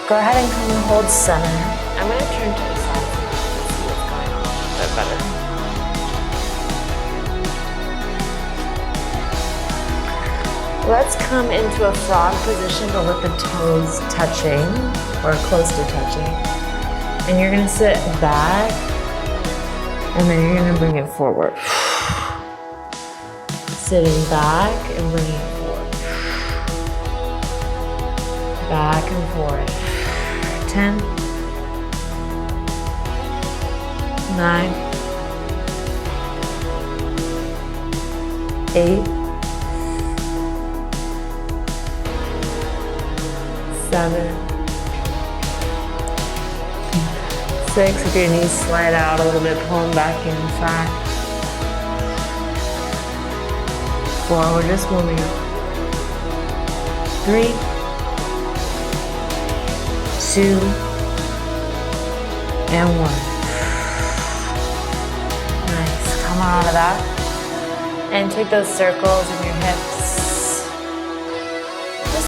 Go ahead and come and hold center. I'm going to turn to the side to see what's going on a bit better. Let's come into a frog position, but with the toes touching or close to touching. And you're going to sit back, and then you're going to bring it forward. Sitting back and bringing it forward. Back and forth. 10, 9, 8, 7, 6. If your knees slide out a little bit, pull them back inside. 4, we're just moving up. 3, 2, and 1. Nice. Come on out of that. And take those circles in your hips.